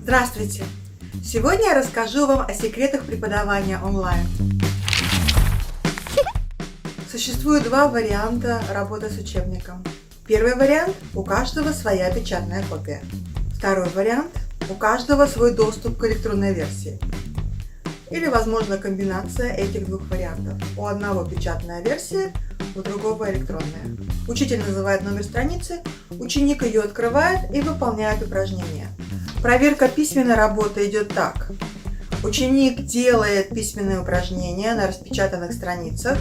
Здравствуйте! Сегодня я расскажу вам о секретах преподавания онлайн. Существует два варианта работы с учебником. Первый вариант – у каждого своя печатная копия. Второй вариант – у каждого свой доступ к электронной версии. Или, возможно, комбинация этих двух вариантов. У одного печатная версия, у другого электронная. Учитель называет номер страницы, ученик ее открывает и выполняет упражнение. Проверка письменной работы идет так. Ученик делает письменные упражнения на распечатанных страницах,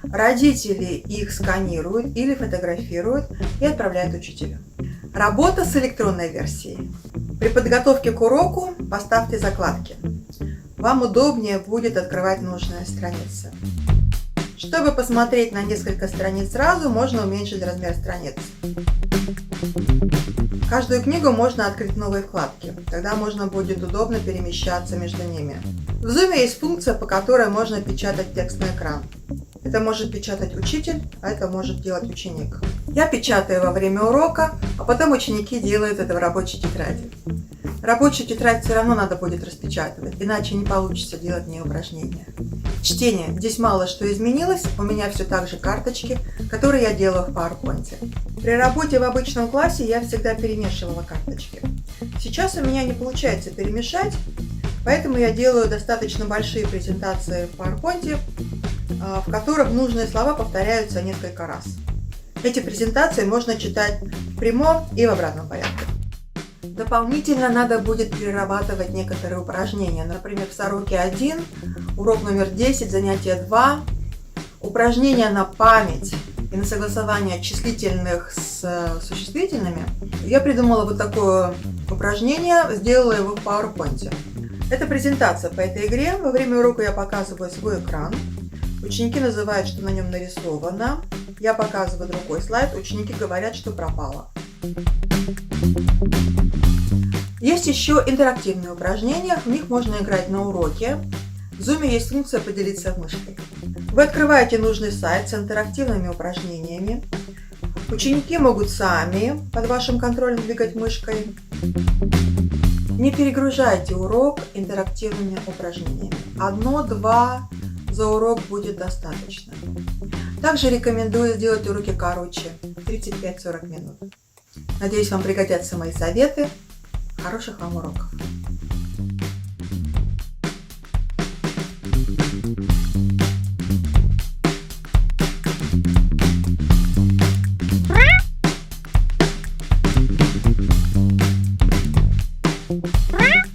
родители их сканируют или фотографируют и отправляют учителю. Работа с электронной версией. При подготовке к уроку поставьте закладки. Вам удобнее будет открывать нужные страницы. Чтобы посмотреть на несколько страниц сразу, можно уменьшить размер страниц. Каждую книгу можно открыть в новой вкладке, тогда можно будет удобно перемещаться между ними. В Zoom есть функция, по которой можно печатать текст на экран. Это может печатать учитель, а это может делать ученик. Я печатаю во время урока, а потом ученики делают это в рабочей тетради. Рабочую тетрадь все равно надо будет распечатывать, иначе не получится делать мне упражнения. Чтение. Здесь мало что изменилось, у меня все так же карточки, которые я делаю в PowerPoint. При работе в обычном классе я всегда перемешивала карточки. Сейчас у меня не получается перемешать, поэтому я делаю достаточно большие презентации в PowerPoint, в которых нужные слова повторяются несколько раз. Эти презентации можно читать в прямом и в обратном порядке. Дополнительно надо будет перерабатывать некоторые упражнения. Например, в Сороке 1, урок номер 10, занятие 2, упражнения на память и на согласование числительных с существительными. Я придумала вот такое упражнение, сделала его в PowerPoint. Это презентация по этой игре. Во время урока я показываю свой экран. Ученики называют, что на нем нарисовано. Я показываю другой слайд. Ученики говорят, что пропало. Есть еще интерактивные упражнения, в них можно играть на уроке. В Zoom есть функция «Поделиться мышкой». Вы открываете нужный сайт с интерактивными упражнениями. Ученики могут сами под вашим контролем двигать мышкой. Не перегружайте урок интерактивными упражнениями. 1-2 за урок будет достаточно. Также рекомендую сделать уроки короче, 35-40 минут. Надеюсь, вам пригодятся мои советы. Хороших вам уроков! What?